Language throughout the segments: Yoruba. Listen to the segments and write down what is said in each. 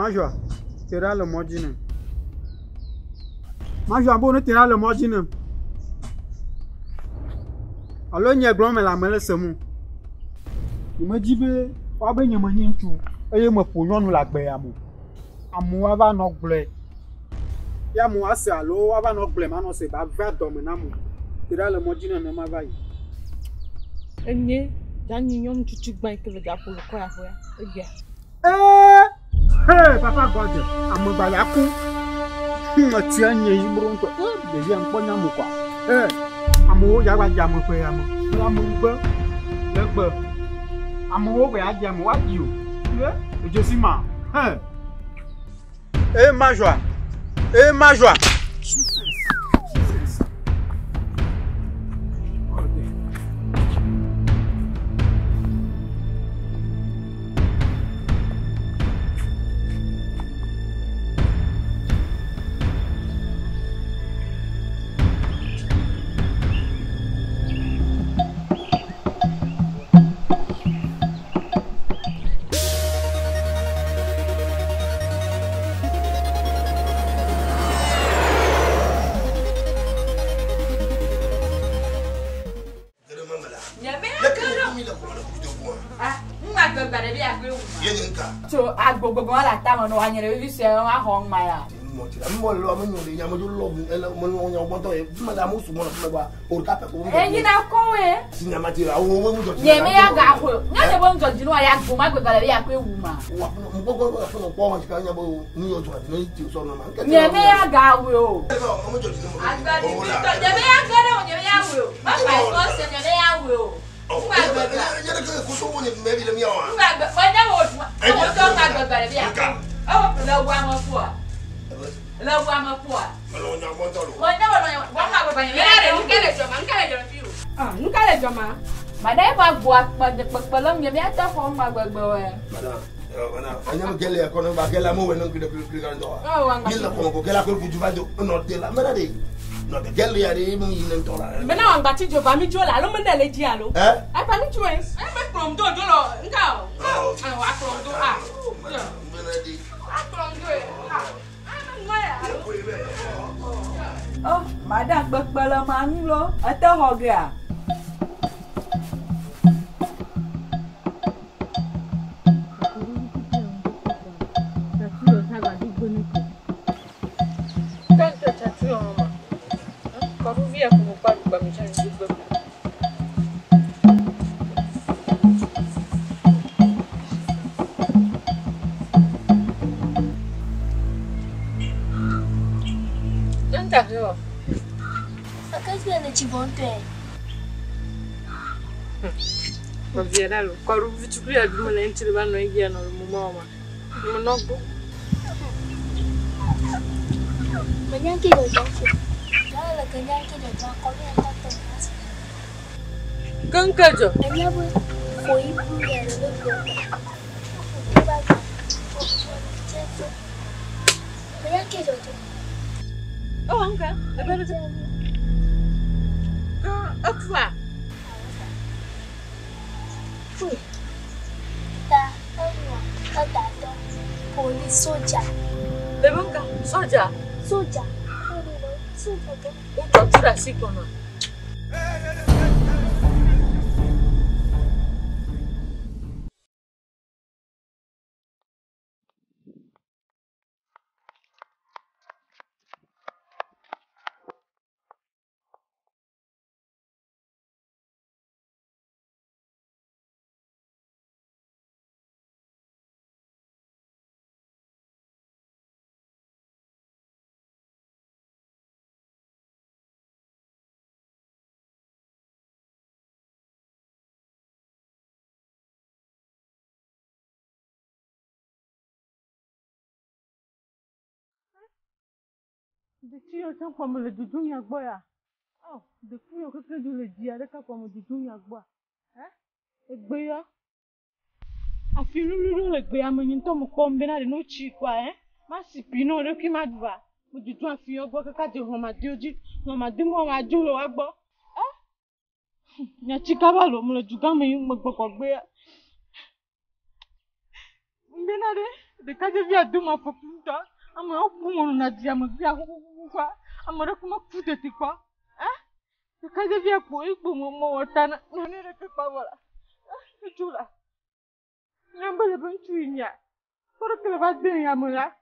Majoie, tira le Majoie. Majoie, bon, tira le Majoie. Alors, il y a grand mais la mêle c'est mon. Il me dit que, pas bien, il me dit tout. Et il me faut nous la paix à moi. À moi, va nous blé. Il y a moi, c'est alors, va nous blé, maintenant c'est pas vers dominer moi. Tira le Majoie, non, ma vaille. Et ni, dans l'union, tu te bats que le gars pour le quoi, ouais. Hey, papa God, I'm a balaku. Tu as une bronco. Des gens pour nous quoi. Amour, y'a pas de jamme pour yamu. L'amour, le beurre. Amour, y'a de jamme, what you? Je suis ma. Majoie. Majoie. So I go la tama no anyere we say on ahon maya. Mo lo mo no ya mo lo mo no mo to e ma da mo su mo na ba o ka pe ko. Enyi na ko we. Sinya ma ti ra o mo mo jo. Ye me ya ga ko. Na de bo njo jinu ya go ma gbegale ya ko ewu ma. Mo go fo ko won ti ka nya bo ni o jo ni ti so no ma. Ye me ya ga we o. Mo jo ti mo. Agba ni to ye me ya ga o ye me ya we o. Ma fa ko se ye me ya we o. Ya de ko so mo ni me bi le mi o. Ngba gbe o na wo o to ma gbegale bi ya. O lo wa mo fu a. Lo wa mo fu a. Lo nya mo to lo. Mo na wo wa ma gbegale bi ya. Nkele jo fi o. Nkele jo ma. Ma dai ba gwa pa de pepelom ye me ta fo ma gbegbe we. Madam, anya mo gele ko no ba gele mo we no gele ka ndo. Ni la ko gele ko fuju ba do no de la mena de. No de gele ya de mo yin ndo la. Me na wan gbati jo ba mi jo la lo mo ndele ji alo. Ai pa mi jo e. Ai pe krom do lo nka o. Wa krom do a. Mena de. A krom do e. Oh, madam pepele ma nu lo. Ata hoge a. Viadalo, quando vitu qui al lume lenti le vanno in via no mama. Non no. Ma neanche lo gioco. Dai, che neanche lo gioco, mi ha fatto caso. Con caso. Andiamo poi pure lo gioco. Ma neanche lo gioco. Oh, anche. È bello. Akwa. Ta, ta police soldier. Lebonka, soldier. Soldier. O tortura si kono. Depuis autant comme le doudou yagboya. Oh, depuis au que de le dire avec comme doudou yagboya. Hein? Et gbeya. A filu le gbeya mo yin to mo ko mbe na de no chi kwa Ma si pino le ki ma dwa. Mo doudou a fi ogbo kaka de ho ma de oji, mo ma de mo ma ju lo wa gbo. Nya chi ka ba lo mo le juga mo yin mo gbo ko gbeya. Mbe na de De kaje via duma fa punta. Ama okumo na dia ma via kufa. Ama re kuma futeti kwa. De kaje via ko ikbo mo otana. Nani re ke pa wala. Chula. Nyamba le bantu inya. Por que le va bien ya mula?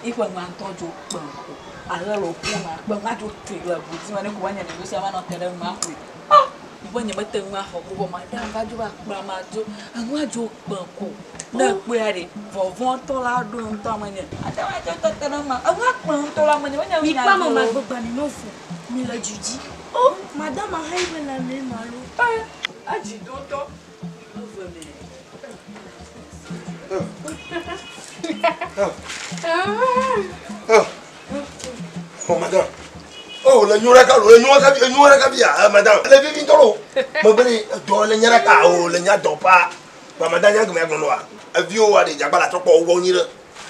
Ikwa mantojo banko. Alalo puna bangajo tigla buti mane ko banya nego sia mano tere maku. Ibonye mate nwa ho ko madam gajo ba kpa majo anwajo banko. Na pe are vovon to la do nto mane. Ada wa jo to tere ma. Anwa kpa to la mane banya wi na. Ikpa mama gbogba ni no fu. Mi la juji. Oh, madam a haiwe na me malu. Aji do to. Oh madame. Oh le nyora ka bia madame. Le vivi ndolo. Mo bele do le nyara ka o le nya do pa. Ba madame nya gbe agbono wa. Avio wa de jagbala to po wo nyire.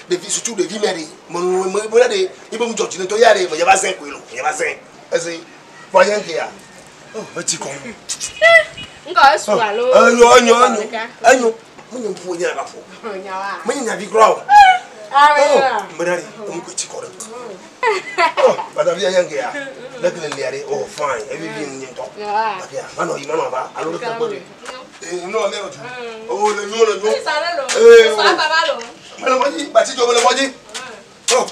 De vi surtout de vi meri. Mo la de ibo mu joji to yare mo ya ba sen kwelo. Ya ba sen. Ese bo yan ke ya. Oh, ati ko. Nga su alo. Anyo. Mo nyam fu nya ba fo. Nyawa. Mo nya vi grow. Ah. Mbrari, mo ko chikoro. Oh, madame ya yange ya. Lekle liare. Oh, fine. Everything nyin to. Yeah. Okay, mano ba. Alo le ka bode. No me oju. Oh, le nyo. Sale lo. Sa baba lo. Mano moji, ba ti jo mo le moji. Oh.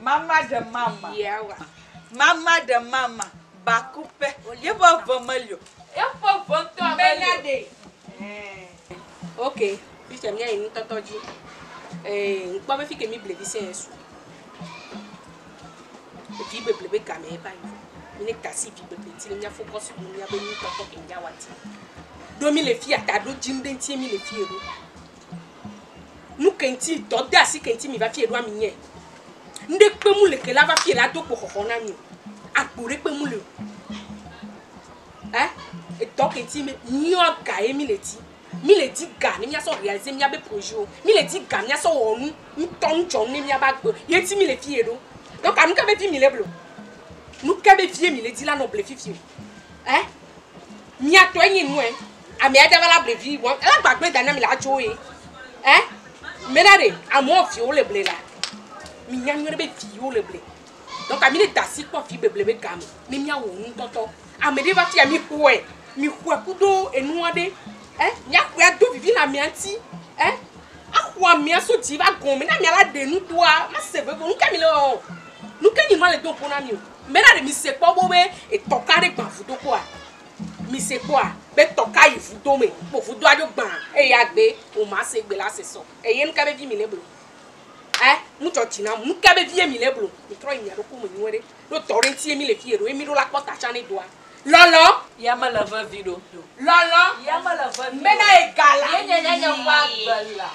Mama de mama. Yeah. Mama de mama. Bakupe. You va vermelho. Eu vou voltar Benade. Ok. Ficha minha em totoji. Pas me fique mi blevi c'est eso. E fi blebe kame ba yo. Mi ne kasi fi blebe ti mi focus mi ya be ni toto kenja wati. Do mi le fi atado jinde ntie mi le fi ero. Nu kenti to da si kenti mi va fi ero aminye. Nde pe mu le ke la va fi la do ko na mi. Akure pe mu le. Et donc kenti me nyo ga e mi le ti. Mi le di ga ni mi aso réaliser mi abe projet o. Mi le di ga mi aso onu, mi ton jon ni mi abagbo. Ye ti mi le fi ero. Donc anu ka be fi mi le blo. Nu ka be fi mi le di la no ble fi fi. Mi ato yin nu ami ada la ble fi won. La gbagbe dana mi la jo e. Menade amo fi o le ble la. Mi nya nyo be fi o le ble. Donc ami le dasi ko fi be ble be gam. Mi mi awo nu toto. Amede va fi mi kuwe. Mi kuwe kudo enu ade. Nya kuwe do vivi na mi anti. Akwa mi aso ti va gon. Me na mi ala de nu toa. Ma se be bo nu ka mi lo. Nu ka ni ma le don pona mi o. Menade mi se po bo be e tokare gban fudo ko a. Mi se po a. Be toka yi fudo me. Po fudo ajo gban. E ya gbe o ma se gbe la se so. E ye nu ka be vi mi le blo. Mu cho tina mu ka be vi mi le blo. Mi tro yin ya do ko mo ni were. Do torrenti mi le fi ero. E mi do la ko ta chane doa. Lolo, yama la va video. Lolo, Yama la va video. mena egala. Nya wa bala.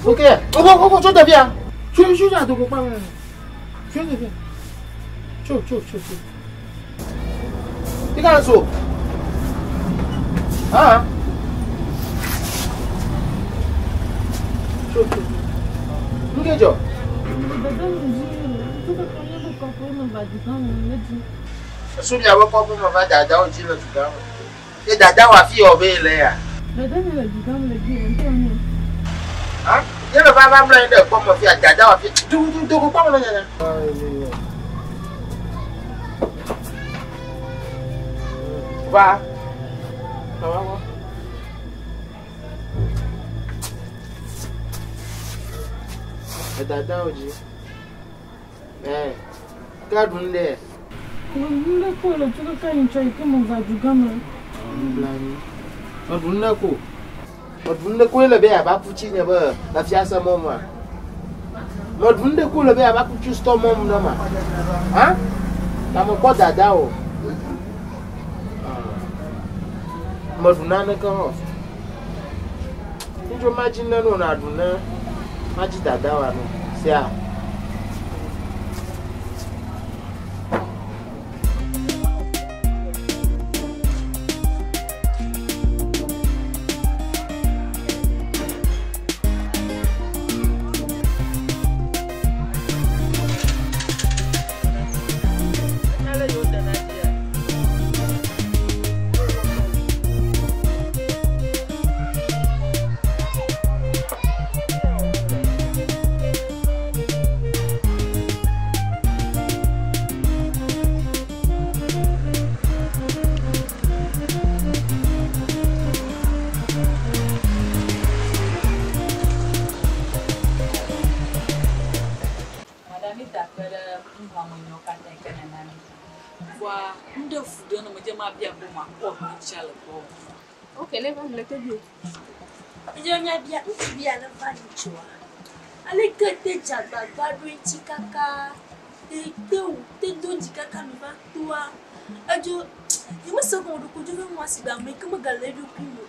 Ok, oh, tu deviens. Tu viens de quoi? Tu deviens. Tu. Tu qu'est-ce que ah? Tu. Nous qu'est-ce que Souviens vous pas comment va dada au dit le tout. Et dada wa fi obé là. Hein? Il ne va pas me dire comment faire dada wa fi. Tu comprends là? Va. Ça va moi. Et dada au dit. Garde-le. Nne ko le tuko ka ncho ikomo va dugama. Odunne ko le be aba puchi ne ba la fiasa moma. Odunne ko le be aba puchi sto mom na ma. Hein? La mo ko dada o. Moduna ne ko. Njo imagine no na aduna. Maji dada wa no. Sia. Ok, leva-me le teu. Jangan biar biar lepas cua. Ale kete jaga badu cikaka. Itu jika kami tua. Ajo, you must go to kuju masih damai ke magaledu pimu.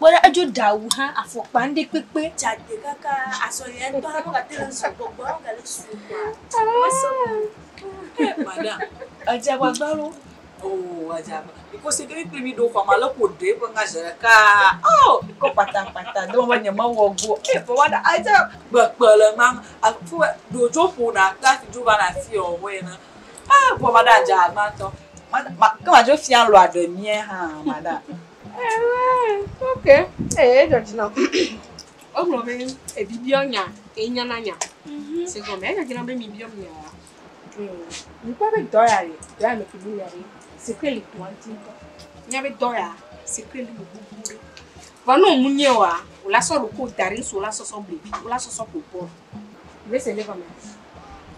Bora ajo dawu ha afok pande pepe jade kaka asoyan to ha ngatelo suko bora gale suko. Madam, aja wagbalo. Oh, aja. Iko segini primi do kwa malo kode pengajar ka. Oh, iko patah-patah do wanya mawogo. Pawada aja bakbala mang aku dojo puna ta juba na fi owena. Pawada aja ma to. Kama jo fi an lo ademie ha, madam. Ok. Georgina. O mo be e bibionya e nya na nya. Se go me ga gina be mi biomnya. Ni pa be doya re. Ya me kibi ya re. Se kweli twanti. Nya be doya. Se kweli mo bubu. Va no munye wa. Ola so ro ko darin so la so so blebi. Ola so so popo. Ve se le va me.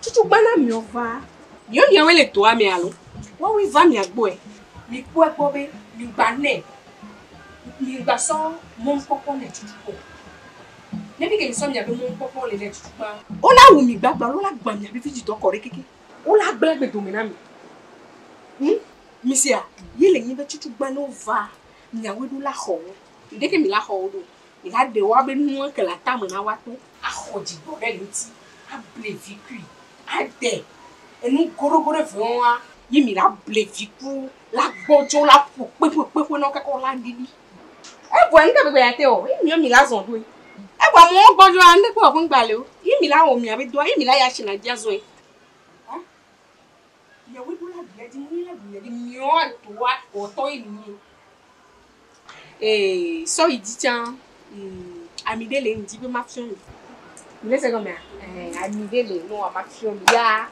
Tutu gbana mi ova. Mi o ni awon le to ami alo. Wo wi va mi agbo e. Mi po epo be, mi gba ne. Mi gba so mo popo le tutu ko. Nebi ke mi so mi abi mo popo le tutu pa. O la wu mi gbagba lo la gba mi abi fiji to kore keke. O la gbe gbe domina mi. Mi sia, ye le yin be tutu gba no va. Mi awedu la ho. Ide ke mi la ho do. Mi la de wa be nu ke la ta mo na wa to. A ho di bo re nti. A blevi kui. A de. Enu gorogoro fe won wa. Ye mi la blevi ku. La bojo la po pe no ka ko la ndidi. E bo nte be ya te o. Ye mi la zon do. E bo mo bojo ande ko fun gba le o. Ye mi la o mi abi do. Ye mi la ya shi na dia zo e. Ha? Ya we do la dia di mi la dia di mi o to wa o to yi mi. So il dit tiens amide le ndi be ma fion. Il laisse comme amide le no ma fion ya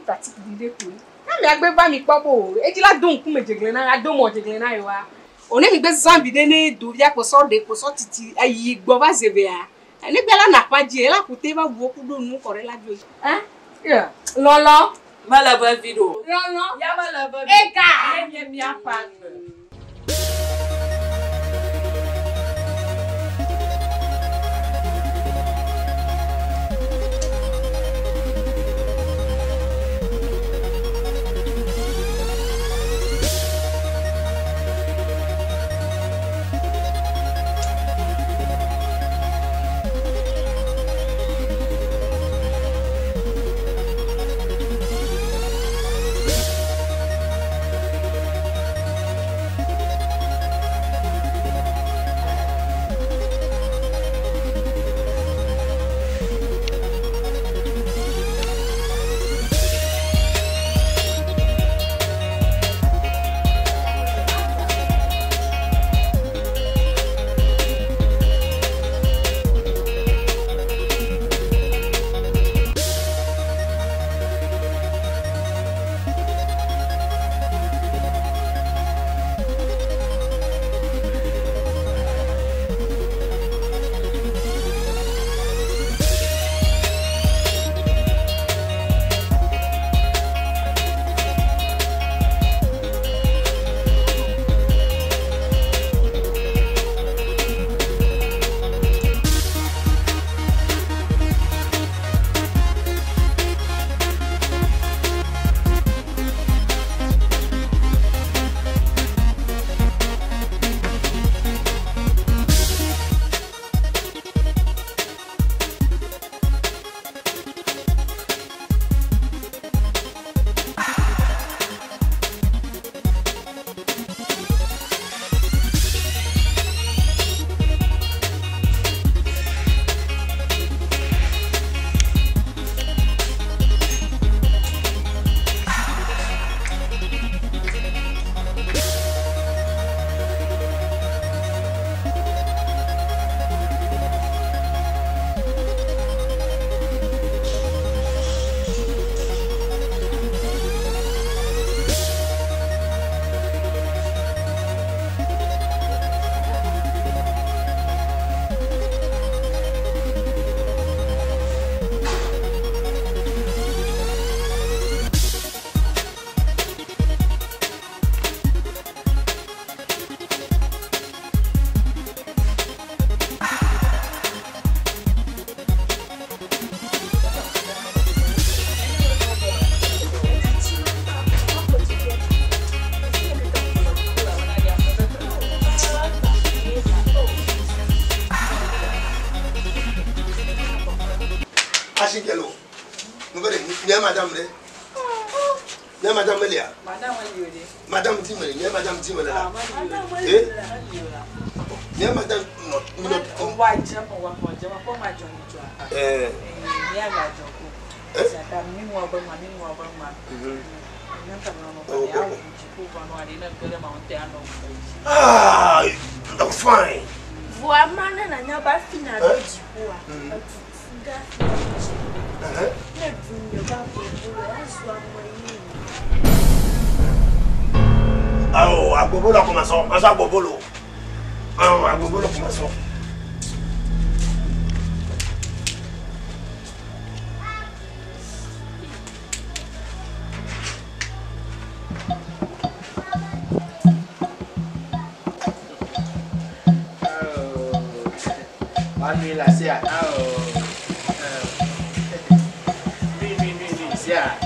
pratique Ðetugbui. Na me agbe ba mi popo e ti la don ku me jegle na adon mo jegle na yo wa. Oni mi gbe san vide ne do via ko so titi ayi gbo ba zeve ya. Ni gbe la na pa ji e la ko te ba wo ku do nu kore la jo. Hein? Yeah. Lolo. Mala ba video. Lolo. Ya mala ba. Eka. Mi apa. Ashingelo. Ngore ni madame le. Ni madame le ya. Madame Timele, ni madame Timele la. Eh? Ni madame no. Wa jama wa ko ma joni jo. Ni aga joko. Sata mi mo ba ma. Ah, I'm fine. Voa mana na nyaba fina do jibua. Nga. Ne bunyo ba bobo aswa moyi. Ah, agbobolo commençons. Asa agbobolo. Ah, agbobolo commençons. Nuit là, c'est à nuit, c'est à